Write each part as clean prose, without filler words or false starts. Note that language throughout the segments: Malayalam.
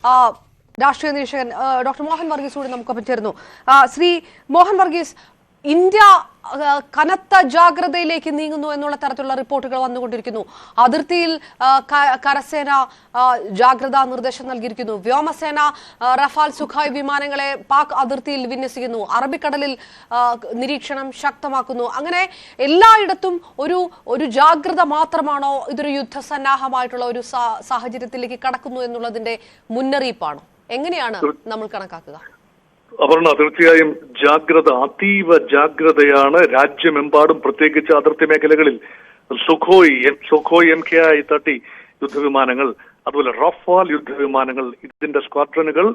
രാഷ്ട്രീയ നിരീക്ഷകൻ ഡോക്ടർ മോഹൻ വർഗീസ് കൂടി നമുക്കൊപ്പം ചേർന്നു. ശ്രീ മോഹൻ വർഗീസ്, ഇന്ത്യ കനത്ത ജാഗ്രതയിലേക്ക് നീങ്ങുന്നു എന്നുള്ള തരത്തിലുള്ള റിപ്പോർട്ടുകൾ വന്നുകൊണ്ടിരിക്കുന്നു. അതിർത്തിയിൽ കരസേന ജാഗ്രതാ നിർദ്ദേശം നൽകിയിരിക്കുന്നു. വ്യോമസേന റഫാൽ സുഖായ് വിമാനങ്ങളെ പാക് അതിർത്തിയിൽ വിന്യസിക്കുന്നു. അറബിക്കടലിൽ നിരീക്ഷണം ശക്തമാക്കുന്നു. അങ്ങനെ എല്ലായിടത്തും ഒരു ജാഗ്രത മാത്രമാണോ ഇതൊരു യുദ്ധസന്നാഹമായിട്ടുള്ള ഒരു സാഹചര്യത്തിലേക്ക് കടക്കുന്നു എന്നുള്ളതിന്റെ മുന്നറിയിപ്പാണോ? എങ്ങനെയാണ് നമ്മൾ കണക്കാക്കുക? അപർണ, തീർച്ചയായും ജാഗ്രത, അതീവ ജാഗ്രതയാണ് രാജ്യമെമ്പാടും, പ്രത്യേകിച്ച് അതിർത്തി മേഖലകളിൽ. സുഖോയ് MK-30 യുദ്ധവിമാനങ്ങൾ, അതുപോലെ റഫാൽ യുദ്ധവിമാനങ്ങൾ, ഇതിന്റെ സ്ക്വാഡ്രനുകൾ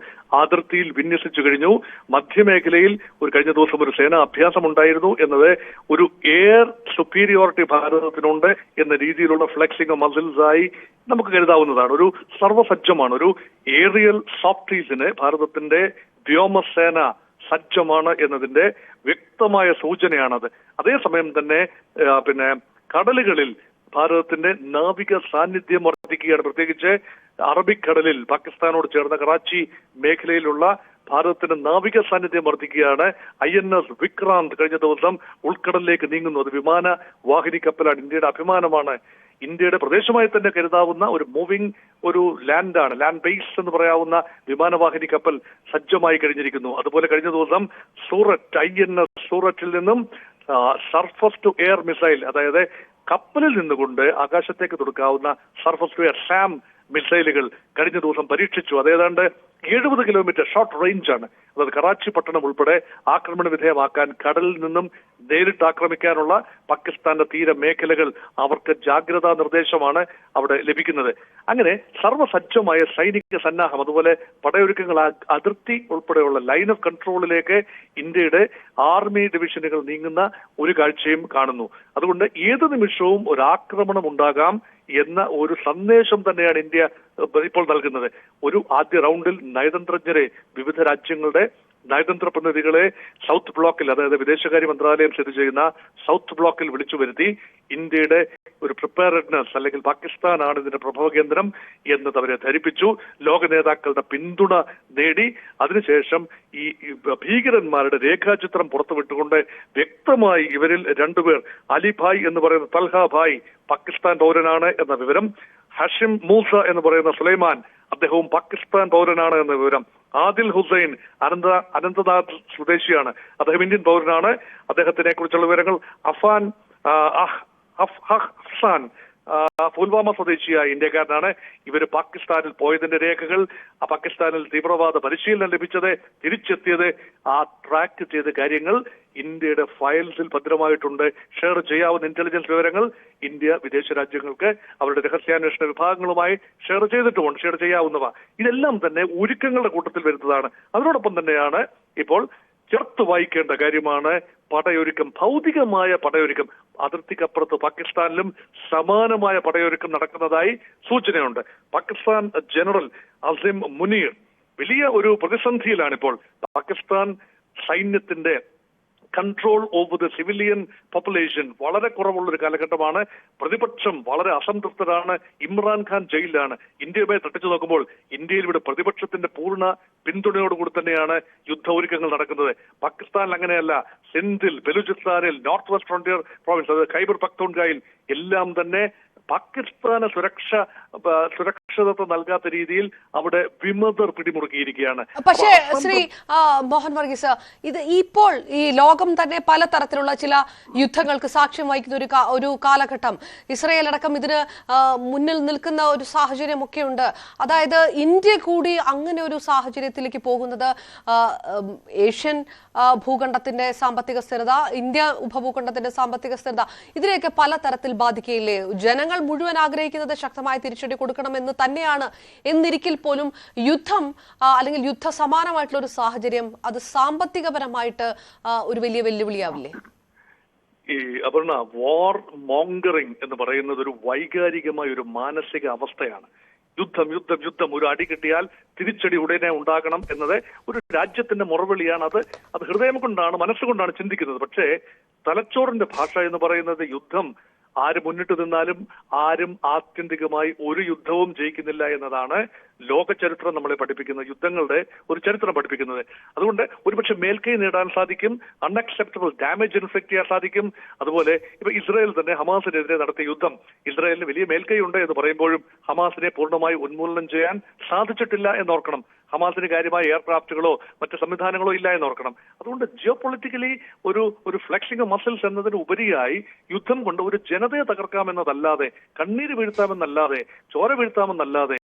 അതിർത്തിയിൽ വിന്യസിച്ചു കഴിഞ്ഞു. മധ്യമേഖലയിൽ കഴിഞ്ഞ ദിവസം ഒരു സേനാ അഭ്യാസം ഉണ്ടായിരുന്നു എന്നത് ഒരു എയർ സുപ്പീരിയോറിറ്റി ഭാരതത്തിനുണ്ട് എന്ന രീതിയിലുള്ള ഫ്ലെക്സിംഗ് മസിൽസായി നമുക്ക് കരുതാവുന്നതാണ്. ഒരു സർവ്വസജ്ജമാണ്, ഒരു ഏറിയൽ സോഫ്റ്റീസിന് ഭാരതത്തിന്റെ വ്യോമസേന സജ്ജമാണ് എന്നതിന്റെ വ്യക്തമായ സൂചനയാണത്. അതേസമയം തന്നെ കടലുകളിൽ ഭാരതത്തിന്റെ നാവിക സാന്നിധ്യം വർദ്ധിക്കുകയാണ്. പ്രത്യേകിച്ച് അറബിക്കടലിൽ പാകിസ്ഥാനോട് ചേർന്ന കറാച്ചി മേഖലയിലുള്ള ഭാരതത്തിന്റെ നാവിക സാന്നിധ്യം വർദ്ധിക്കുകയാണ്. INS വിക്രാന്ത് കഴിഞ്ഞ ദിവസം ഉൾക്കടലിലേക്ക് നീങ്ങുന്നു. അത് വിമാന വാഹിനി കപ്പലാണ്, ഇന്ത്യയുടെ അഭിമാനമാണ്. ഇന്ത്യയുടെ പ്രദേശമായി തന്നെ കരുതാവുന്ന ഒരു മൂവിംഗ് ഒരു ലാൻഡാണ്, ലാൻഡ് ബേസ് എന്ന് പറയാവുന്ന വിമാനവാഹിനി കപ്പൽ സജ്ജമായി കഴിഞ്ഞിരിക്കുന്നു. അതുപോലെ കഴിഞ്ഞ ദിവസം സൂററ്റ്, INS സൂററ്റിൽ നിന്നും സർഫസ് ടു എയർ മിസൈൽ, അതായത് കപ്പലിൽ നിന്നുകൊണ്ട് ആകാശത്തേക്ക് തൊടുക്കാവുന്ന സർഫസ് ടു എയർ സാം മിസൈലുകൾ കഴിഞ്ഞ ദിവസം പരീക്ഷിച്ചു. അത് ഏതാണ്ട് 70 കിലോമീറ്റർ ഷോർട്ട് റേഞ്ച് ആണ്. അതായത് കറാച്ചി പട്ടണം ഉൾപ്പെടെ ആക്രമണ വിധേയമാക്കാൻ, കടലിൽ നിന്നും നേരിട്ട് ആക്രമിക്കാനുള്ള പാകിസ്ഥാന്റെ തീരമേഖലകൾ അവർക്ക് ജാഗ്രതാ നിർദ്ദേശമാണ് അവിടെ ലഭിക്കുന്നത്. അങ്ങനെ സർവ്വസജ്ജമായ സൈനിക സന്നാഹം, അതുപോലെ പടയൊരുക്കങ്ങൾ അതിർത്തി ഉൾപ്പെടെയുള്ള ലൈൻ ഓഫ് കൺട്രോളിലേക്ക് ഇന്ത്യയുടെ ആർമി ഡിവിഷനുകൾ നീങ്ങുന്ന ഒരു കാഴ്ചയും കാണുന്നു. അതുകൊണ്ട് ഏത് നിമിഷവും ഒരു ആക്രമണം ഉണ്ടാകാം എന്ന ഒരു സന്ദേശം തന്നെയാണ് ഇന്ത്യ ഇപ്പോൾ നൽകുന്നത്. ഒരു ആദ്യ റൗണ്ടിൽ നയതന്ത്രജ്ഞരെ, വിവിധ രാജ്യങ്ങളുടെ നയതന്ത്ര പ്രതിനിധികളെ സൗത്ത് ബ്ലോക്കിൽ, അതായത് വിദേശകാര്യ മന്ത്രാലയം സ്ഥിതി ചെയ്യുന്ന സൗത്ത് ബ്ലോക്കിൽ വിളിച്ചു വരുത്തി ഇന്ത്യയുടെ ഒരു പ്രിപ്പയർഡ്നെസ്, അല്ലെങ്കിൽ പാകിസ്ഥാനാണ് ഇതിന്റെ പ്രഭവ കേന്ദ്രം എന്നത് അവരെ ധരിപ്പിച്ചു. ലോക നേതാക്കളുടെ പിന്തുണ നേടി. അതിനുശേഷം ഈ ഭീകരന്മാരുടെ രേഖാചിത്രം പുറത്തുവിട്ടുകൊണ്ട് വ്യക്തമായി ഇവരിൽ രണ്ടുപേർ, അലിഭായ് എന്ന് പറയുന്ന തൽഹ ഭായ് പാകിസ്ഥാൻ പൗരനാണ് എന്ന വിവരം, ഹഷിം മൂസ എന്ന് പറയുന്ന സുലൈമാൻ അദ്ദേഹവും പാകിസ്ഥാൻ പൗരനാണ് എന്ന വിവരം, ആദിൽ ഹുസൈൻ അനന്തനാഗ് സ്വദേശിയാണ്, അദ്ദേഹം ഇന്ത്യൻ പൗരനാണ്, അദ്ദേഹത്തിനെ കുറിച്ചുള്ള വിവരങ്ങൾ, അഫ്സാൻ പുൽവാമ സ്വദേശിയായ ഇന്ത്യക്കാരനാണ്. ഇവര് പാകിസ്ഥാനിൽ പോയതിന്റെ രേഖകൾ, പാകിസ്ഥാനിൽ തീവ്രവാദ പരിശീലനം ലഭിച്ചത്, തിരിച്ചെത്തിയത്, ആ ട്രാക്ക് ചെയ്ത കാര്യങ്ങൾ ഇന്ത്യയുടെ ഫയൽസിൽ ഭദ്രമായിട്ടുണ്ട്. ഷെയർ ചെയ്യാവുന്ന ഇന്റലിജൻസ് വിവരങ്ങൾ ഇന്ത്യ വിദേശ രാജ്യങ്ങൾക്ക് അവരുടെ രഹസ്യാന്വേഷണ വിഭാഗങ്ങളുമായി ഷെയർ ചെയ്തിട്ടുമുണ്ട്, ഷെയർ ചെയ്യാവുന്നവ. ഇതെല്ലാം തന്നെ ഒരുക്കങ്ങളുടെ കൂട്ടത്തിൽ വരുന്നതാണ്. അതിനോടൊപ്പം തന്നെയാണ് ഇപ്പോൾ ചേർത്ത് വായിക്കേണ്ട കാര്യമാണ് പടയൊരുക്കം, ഭൗതികമായ പടയൊരുക്കം. അതിർത്തിക്കപ്പുറത്ത് പാകിസ്ഥാനിലും സമാനമായ പടയൊരുക്കം നടക്കുന്നതായി സൂചനയുണ്ട്. പാകിസ്ഥാൻ ജനറൽ അസിം മുനീർ വലിയ ഒരു പ്രതിസന്ധിയിലാണിപ്പോൾ. പാകിസ്ഥാൻ സൈന്യത്തിന്റെ control over the civilian population വളരെ കുറവുള്ളൊരു കാലഘട്ടമാണ്. പ്രതിപക്ഷം വളരെ അസംതൃപ്തരാണ്. ഇമ്രാൻഖാൻ ജയിലിലാണ്. ഇന്ത്യയുമായി തട്ടിച്ചു നോക്കുമ്പോൾ ഇന്ത്യയിൽ ഇവിടെ പ്രതിപക്ഷത്തിന്റെ പൂർണ്ണ പിന്തുണയോടുകൂടി തന്നെയാണ് യുദ്ധ ഒരുക്കങ്ങൾ നടക്കുന്നത്. പാകിസ്ഥാനിൽ അങ്ങനെയല്ല. സിന്ധിൽ, ബലൂചിസ്ഥാനിൽ, നോർത്ത് വെസ്റ്റ് ഫ്രോണ്ടിയർ പ്രോവിൻസ്, അതായത് ഖൈബർ പഖ്തൂൺഖായിൽ എല്ലാം തന്നെ പാകിസ്ഥാന് സുരക്ഷിതത്വം നൽകാത്ത രീതിയിൽ അവിടെ വിമതർ പിടിമുറുക്കിയിരിക്കുകയാണ്. പക്ഷേ ശ്രീ മോഹൻ വർഗീസ്, ഇത് ഇപ്പോൾ ഈ ലോകം തന്നെ പലതരത്തിലുള്ള ചില യുദ്ധങ്ങൾക്ക് സാക്ഷ്യം വഹിക്കുന്ന ഒരു കാലഘട്ടം, ഇസ്രയേൽ അടക്കം ഇതിന് മുന്നിൽ നിൽക്കുന്ന ഒരു സാഹചര്യമൊക്കെ ഉണ്ട്. അതായത് ഇന്ത്യ കൂടി അങ്ങനെ ഒരു സാഹചര്യത്തിലേക്ക് പോകുന്നത് ഏഷ്യൻ ഭൂഖണ്ഡത്തിന്റെ സാമ്പത്തിക സ്ഥിരത, ഇന്ത്യ ഉപഭൂഖണ്ഡത്തിന്റെ സാമ്പത്തിക സ്ഥിരത, ഇതിനെയൊക്കെ പലതരത്തിൽ ബാധിക്കുകയില്ലേ? ജനങ്ങൾ മുഴുവൻ ആഗ്രഹിക്കുന്നത് ശക്തമായ തിരിച്ചടി കൊടുക്കണമെന്ന് തന്നെയാണ്. എന്നിരിക്കൽ പോലും യുദ്ധം അല്ലെങ്കിൽ യുദ്ധ സമാനമായിട്ടുള്ള ഒരു സാഹചര്യം അത് സാമ്പത്തികപരമായിട്ട് ഒരു വലിയ വെല്ലുവിളിയാവില്ലേ? ഈ അപർണ, വാർ മോങ്കറിംഗ് എന്ന് പറയുന്നത് ഒരു വൈകാരികമായ ഒരു മാനസിക അവസ്ഥയാണ്. യുദ്ധം യുദ്ധം യുദ്ധം, ഒരു അടി കിട്ടിയാൽ തിരിച്ചടി ഉടനെ ഉണ്ടാകണം എന്നത് ഒരു രാജ്യത്തിന്റെ മുറവിളിയാണ്. അത് ഹൃദയം കൊണ്ടാണ്, മനസ്സുകൊണ്ടാണ് ചിന്തിക്കുന്നത്. പക്ഷേ തലച്ചോറിന്റെ ഭാഷ എന്ന് പറയുന്നത് യുദ്ധം ആര് മുന്നിട്ട് നിന്നാലും ആരും ആത്യന്തികമായി ഒരു യുദ്ധവും ജയിക്കുന്നില്ല എന്നതാണ് ലോക ചരിത്രം നമ്മളെ പഠിപ്പിക്കുന്ന, യുദ്ധങ്ങളുടെ ഒരു ചരിത്രം പഠിപ്പിക്കുന്നത്. അതുകൊണ്ട് ഒരുപക്ഷെ മേൽക്കൈ നേടാൻ സാധിക്കും, അൺഅക്സെപ്റ്റബിൾ ഡാമേജ് ഇൻഫ്ലിക്ട് ചെയ്യാൻ സാധിക്കും. അതുപോലെ ഇപ്പൊ ഇസ്രായേൽ തന്നെ ഹമാസിനെതിരെ നടത്തിയ യുദ്ധം, ഇസ്രായേലിന് വലിയ മേൽക്കൈ ഉണ്ട് എന്ന് പറയുമ്പോഴും ഹമാസിനെ പൂർണ്ണമായി ഉന്മൂലനം ചെയ്യാൻ സാധിച്ചിട്ടില്ല എന്നോർക്കണം. ഹമാസിന് കാര്യമായ എയർക്രാഫ്റ്റുകളോ മറ്റ് സംവിധാനങ്ങളോ ഇല്ല എന്നോർക്കണം. അതുകൊണ്ട് ജിയോ പൊളിറ്റിക്കലി ഒരു ഫ്ലെക്സിംഗ് മസിൽസ് എന്നതിന് ഉപരിയായി യുദ്ധം കൊണ്ട് ഒരു ജനതയെ തകർക്കാമെന്നതല്ലാതെ, കണ്ണീര് വീഴ്ത്താമെന്നല്ലാതെ, ചോര വീഴ്ത്താമെന്നല്ലാതെ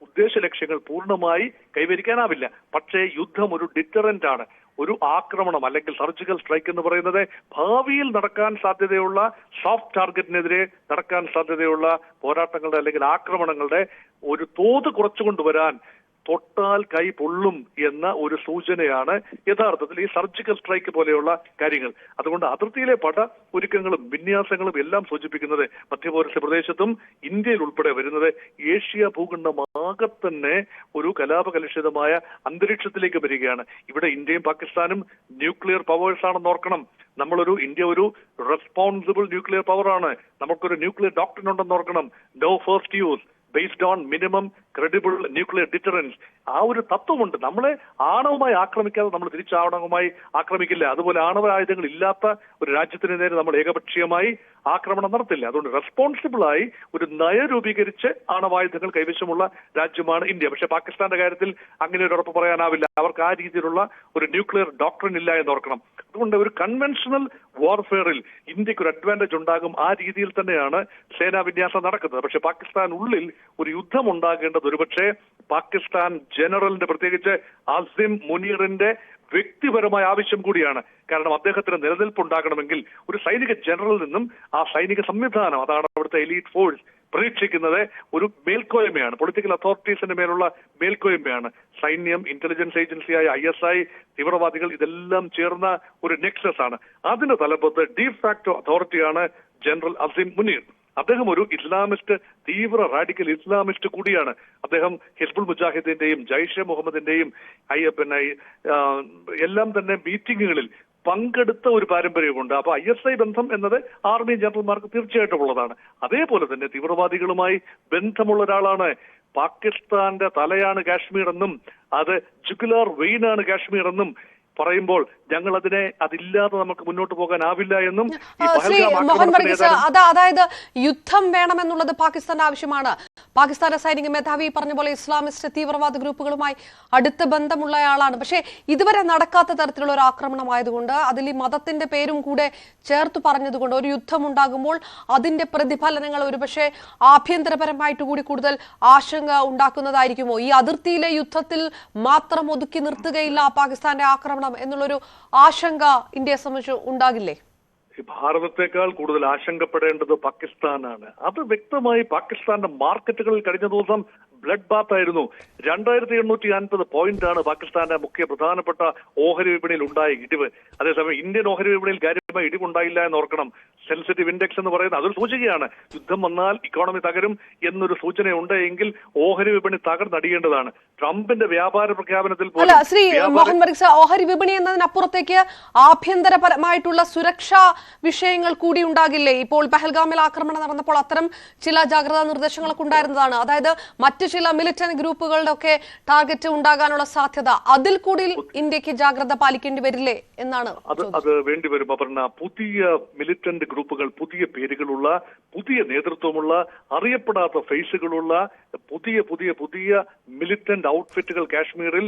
ഉദ്ദേശ ലക്ഷ്യങ്ങൾ പൂർണ്ണമായി കൈവരിക്കാനാവില്ല. പക്ഷേ യുദ്ധം ഒരു ഡിറ്ററന്റ് ആണ്. ഒരു ആക്രമണം അല്ലെങ്കിൽ സർജിക്കൽ സ്ട്രൈക്ക് എന്ന് പറയുന്നത് ഭാവിയിൽ നടക്കാൻ സാധ്യതയുള്ള സോഫ്റ്റ് ടാർഗറ്റിനെതിരെ നടക്കാൻ സാധ്യതയുള്ള പോരാട്ടങ്ങളുടെ അല്ലെങ്കിൽ ആക്രമണങ്ങളുടെ ഒരു തോത് കുറച്ചുകൊണ്ടുവരാൻ, തൊട്ടാൽ കൈ പൊള്ളും എന്ന ഒരു സൂചനയാണ് യഥാർത്ഥത്തിൽ ഈ സർജിക്കൽ സ്ട്രൈക്ക് പോലെയുള്ള കാര്യങ്ങൾ. അതുകൊണ്ട് അതിർത്തിയിലെ പട ഒരുക്കങ്ങളും വിന്യാസങ്ങളും എല്ലാം സൂചിപ്പിക്കുന്നത് മധ്യപൗരസ്യ പ്രദേശത്തും ഇന്ത്യയിൽ ഉൾപ്പെടെ വരുന്നത് ഏഷ്യ ഭൂഖണ്ഡമാകെ തന്നെ ഒരു കലാപകലുഷിതമായ അന്തരീക്ഷത്തിലേക്ക് വരികയാണ്. ഇവിടെ ഇന്ത്യയും പാകിസ്ഥാനും ന്യൂക്ലിയർ പവേഴ്സ് ആണെന്ന് ഓർക്കണം. ഇന്ത്യ ഒരു റെസ്പോൺസിബിൾ ന്യൂക്ലിയർ പവറാണ്. നമുക്കൊരു ന്യൂക്ലിയർ ഡോക്ട്രിൻ ഉണ്ടെന്ന് ഓർക്കണം. No first use based on minimum credible nuclear deterrence. ആ ഒരു തത്വമുണ്ട്. നമ്മളെ ആണവമായി ആക്രമിക്കാതെ നമ്മൾ തിരിച്ചാണവമായി ആക്രമിക്കില്ല. അതുപോലെ ആണവ ആയുധങ്ങൾ ഇല്ലാത്ത ഒരു രാജ്യത്തിന് നേരെ നമ്മൾ ഏകപക്ഷീയമായി ആക്രമണം നടത്തില്ല. അതുകൊണ്ട് റെസ്പോൺസിബിളായി ഒരു നയം രൂപീകരിച്ച് ആണവായുധങ്ങൾ കൈവശമുള്ള രാജ്യമാണ് ഇന്ത്യ. പക്ഷെ പാകിസ്ഥാന്റെ കാര്യത്തിൽ അങ്ങനെ ഒരു ഉറപ്പ് പറയാനാവില്ല. അവർക്ക് ആ രീതിയിലുള്ള ഒരു ന്യൂക്ലിയർ ഡോക്ട്രിൻ ഇല്ല എന്നോർക്കണം. അതുകൊണ്ട് ഒരു കൺവെൻഷണൽ വാർഫെയറിൽ ഇന്ത്യക്ക് ഒരു അഡ്വാൻറ്റേജ് ഉണ്ടാകും. ആ രീതിയിൽ തന്നെയാണ് സേനാ വിന്യാസം നടക്കുന്നത്. പക്ഷെ പാകിസ്ഥാൻ ഉള്ളിൽ ഒരു യുദ്ധം ഉണ്ടാകേണ്ടത് ഒരുപക്ഷെ പാകിസ്ഥാൻ ജനറലിന്റെ, പ്രത്യേകിച്ച് അസിം മുനീറിന്റെ വ്യക്തിപരമായ ആവശ്യം കൂടിയാണ്. കാരണം അദ്ദേഹത്തിന് നിലനിൽപ്പുണ്ടാകണമെങ്കിൽ ഒരു സൈനിക ജനറലിൽ നിന്നും ആ സൈനിക സംവിധാനം, അതാണ് അവിടുത്തെ എലീറ്റ് ഫോഴ്സ്, പ്രതീക്ഷിക്കുന്നത് ഒരു മേൽക്കോയ്മയാണ്. പൊളിറ്റിക്കൽ അതോറിറ്റീസിന്റെ മേലുള്ള മേൽക്കോയ്മയാണ്. സൈന്യം, ഇന്റലിജൻസ് ഏജൻസിയായ ISI, തീവ്രവാദികൾ, ഇതെല്ലാം ചേർന്ന ഒരു നെക്സസ് ആണ്. അതിന്റെ തലപ്പത്ത് ഡീഫാക്ടോ അതോറിറ്റിയാണ് ജനറൽ അസിം മുനീർ. അദ്ദേഹം ഒരു ഇസ്ലാമിസ്റ്റ്, തീവ്ര റാഡിക്കൽ ഇസ്ലാമിസ്റ്റ് കൂടിയാണ്. അദ്ദേഹം ഹിസ്ബുൾ മുജാഹിദിന്റെയും ജയ്ഷെ മുഹമ്മദിന്റെയും എല്ലാം തന്നെ മീറ്റിങ്ങുകളിൽ പങ്കെടുത്ത ഒരു പാരമ്പര്യമുണ്ട്. അപ്പൊ ISI ബന്ധം എന്നത് ആർമി ജനറൽമാർക്ക് തീർച്ചയായിട്ടും ഉള്ളതാണ്. അതേപോലെ തന്നെ തീവ്രവാദികളുമായി ബന്ധമുള്ള ഒരാളാണ്. പാകിസ്ഥാന്റെ തലയാണ് കാശ്മീർ എന്നും അത് ജുഗുലാർ വെയിനാണ് കാശ്മീർ എന്നും പറയുമ്പോൾ ഞങ്ങൾ അതില്ലാതെ നമുക്ക് മുന്നോട്ട് പോകാനാവില്ല എന്നും അതായത് യുദ്ധം വേണമെന്നുള്ളത് പാകിസ്ഥാന്റെ ആവശ്യമാണ്. പാകിസ്ഥാന്റെ സൈനിക മേധാവി പറഞ്ഞ പോലെ ഇസ്ലാമിസ്റ്റ് തീവ്രവാദ ഗ്രൂപ്പുകളുമായി അടുത്ത ബന്ധമുള്ളയാളാണ്. പക്ഷേ ഇതുവരെ നടക്കാത്ത തരത്തിലുള്ള ഒരു ആക്രമണമായതുകൊണ്ട്, അതിൽ ഈ മതത്തിന്റെ പേരും കൂടെ ചേർത്ത് പറഞ്ഞതുകൊണ്ട് ഒരു യുദ്ധം ഉണ്ടാകുമ്പോൾ അതിന്റെ പ്രതിഫലനങ്ങൾ ഒരുപക്ഷെ ആഭ്യന്തരപരമായിട്ട് കൂടി കൂടുതൽ ആശങ്ക ഉണ്ടാക്കുന്നതായിരിക്കുമോ? ഈ അതിർത്തിയിലെ യുദ്ധത്തിൽ മാത്രം ഒതുക്കി നിർത്തുകയില്ല പാകിസ്ഥാന്റെ ആക്രമണം എന്നുള്ളൊരു ആശങ്ക ഇന്ത്യയെ സംബന്ധിച്ച് ഉണ്ടാകില്ലേ? ഭാരതത്തെക്കാൾ കൂടുതൽ ആശങ്കപ്പെടേണ്ടത് പാകിസ്ഥാനാണ്. അത് വ്യക്തമായി പാകിസ്ഥാന്റെ മാർക്കറ്റുകളിൽ കഴിഞ്ഞ ദിവസം ബ്ലഡ് ബാത്ത് ആയിരുന്നു. 2850 പോയിന്റാണ് പാകിസ്ഥാന്റെ മുഖ്യ പ്രധാനപ്പെട്ട ഓഹരി വിപണിയിൽ ഉണ്ടായ ഇടിവ്. അതേസമയം ഇന്ത്യൻ ഓഹരി വിപണിയിൽ കാര്യമായ ഇടിവുണ്ടായില്ല എന്ന് ഓർക്കണം. സെൻസിറ്റീവ് ഇൻഡെക്സ് എന്ന് പറയുന്നത് അതൊരു സൂചികയാണ്. യുദ്ധം വന്നാൽ ഇക്കോണമി തകരും എന്നൊരു സൂചനയുണ്ട് എങ്കിൽ ഓഹരി വിപണി തകർന്നടിയേണ്ടതാണ്. ട്രംപിന്റെ വ്യാപാര പ്രഖ്യാപനത്തിൽ ശ്രീ മോഹൻ വർഗീസ്, ഓഹരി വിപണി എന്നതിനപ്പുറത്തേക്ക് ആഭ്യന്തരപരമായിട്ടുള്ള സുരക്ഷാ വിഷയങ്ങൾ കൂടി ഉണ്ടാകില്ലേ? ഇപ്പോൾ പഹൽഗാമിൽ ആക്രമണം നടന്നപ്പോൾ അത്തരം ചില ജാഗ്രതാ നിർദ്ദേശങ്ങളൊക്കെ ഉണ്ടായിരുന്നതാണ്. അതായത് മറ്റു ചില മിലിറ്റന്റ് ഗ്രൂപ്പുകളുടെ ഒക്കെ ടാർഗറ്റ് ഉണ്ടാകാനുള്ള സാധ്യത, അതിൽ കൂടി ഇന്ത്യക്ക് ജാഗ്രത പാലിക്കേണ്ടി വരില്ലേ എന്നാണ്. അത് വേണ്ടിവരും. അപർണ, പുതിയ മിലിറ്റന്റ് ഗ്രൂപ്പുകൾ, പുതിയ പേരുകളുള്ള, പുതിയ നേതൃത്വമുള്ള, അറിയപ്പെടാത്ത ഫേസുകളുള്ള പുതിയ പുതിയ പുതിയ മിലിറ്റന്റ് ഔട്ട്ഫിറ്റുകൾ കാശ്മീരിൽ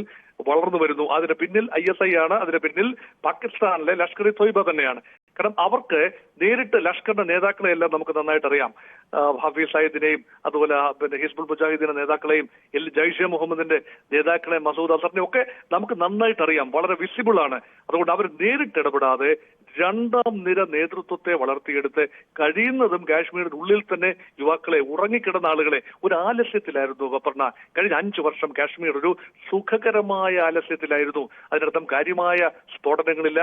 വളർന്നു വരുന്നു. അതിന് പിന്നിൽ ISI ആണ്. അതിന് പിന്നിൽ പാകിസ്ഥാനിലെ ലഷ്കർ ഇ തൊയ്ബ തന്നെയാണ്. കാരണം അവർക്ക് നേരിട്ട് ലഷ്കറിന്റെ നേതാക്കളെ എല്ലാം നമുക്ക് നന്നായിട്ട് അറിയാം. ഹഫീസ് സയ്യിദിനെയും അതുപോലെ ഹിസ്ബുൾ മുജാഹിദിന്റെ നേതാക്കളെയും ജയ്ഷെ മുഹമ്മദിന്റെ നേതാക്കളെ, മസൂദ് അസറിനെ ഒക്കെ നമുക്ക് നന്നായിട്ട് അറിയാം. വളരെ വിസിബിൾ ആണ്. അതുകൊണ്ട് അവർ നേരിട്ട് ഇടപെടാതെ രണ്ടാം നിര നേതൃത്വത്തെ വളർത്തിയെടുത്ത് കഴിയുന്നതും കാശ്മീരിന്റെ ഉള്ളിൽ തന്നെ യുവാക്കളെ, ഉറങ്ങിക്കിടന്ന ആളുകളെ, ഒരു ആലസ്യത്തിലായിരുന്നു അപർണ. കഴിഞ്ഞ 5 വർഷം കാശ്മീർ ഒരു സുഖകരമായ ആലസ്യത്തിലായിരുന്നു. അതിനർത്ഥം കാര്യമായ സ്ഫോടനങ്ങളില്ല,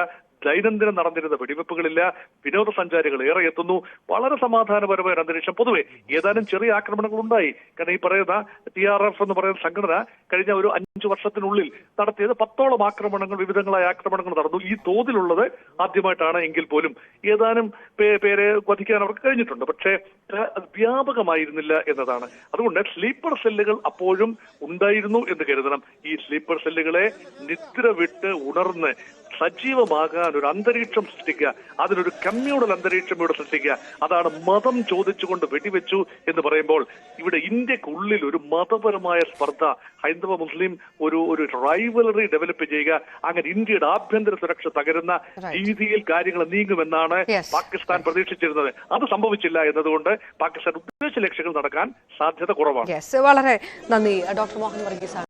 ദൈനംദിനം നടന്നിരുന്ന വെടിവെപ്പുകളില്ല, വിനോദസഞ്ചാരികൾ ഏറെ എത്തുന്നു, വളരെ സമാധാനപരമായ ഒരു അന്തരീക്ഷം. പൊതുവെ ഏതാനും ചെറിയ ആക്രമണങ്ങൾ ഉണ്ടായി. കാരണം ഈ പറയുന്ന TRF എന്ന് പറയുന്ന സംഘടന കഴിഞ്ഞ ഒരു 5 വർഷത്തിനുള്ളിൽ നടത്തിയത് 10ഓളം ആക്രമണങ്ങൾ, വിവിധങ്ങളായ ആക്രമണങ്ങൾ നടന്നു. ഈ തോതിലുള്ളത് ആദ്യമായിട്ടാണ് എങ്കിൽ പോലും ഏതാനും പേരെ വധിക്കാൻ അവർക്ക് കഴിഞ്ഞിട്ടുണ്ട്. പക്ഷേ അത് വ്യാപകമായിരുന്നില്ല എന്നതാണ്. അതുകൊണ്ട് സ്ലീപ്പർ സെല്ലുകൾ അപ്പോഴും ഉണ്ടായിരുന്നു എന്ന് കരുതണം. ഈ സ്ലീപ്പർ സെല്ലുകളെ നിദ്ര വിട്ട് ഉണർന്ന് സജീവമാകാൻ ഒരു അന്തരീക്ഷം സൃഷ്ടിക്കുക, അതിനൊരു കമ്മ്യൂണൽ അന്തരീക്ഷം ഇവിടെ സൃഷ്ടിക്കുക. അതാണ് മതം ചോദിച്ചുകൊണ്ട് വെടിവെച്ചു എന്ന് പറയുമ്പോൾ ഇവിടെ ഇന്ത്യക്കുള്ളിൽ ഒരു മതപരമായ സ്പർദ്ധ, ഹൈന്ദവ മുസ്ലിം ഒരു റൈവലറി ഡെവലപ്പ് ചെയ്യുക, അങ്ങനെ ഇന്ത്യയുടെ ആഭ്യന്തര സുരക്ഷ തകരുന്ന രീതിയിൽ കാര്യങ്ങൾ നീങ്ങുമെന്നാണ് പാകിസ്ഥാൻ പ്രതീക്ഷിച്ചിരുന്നത്. അത് സംഭവിച്ചില്ല എന്നതുകൊണ്ട് പാകിസ്ഥാൻ ഉദ്ദേശ ലക്ഷ്യങ്ങൾ നടക്കാൻ സാധ്യത കുറവാണ്. വളരെ നന്ദി ഡോക്ടർ മോഹൻ വർഗീസ്.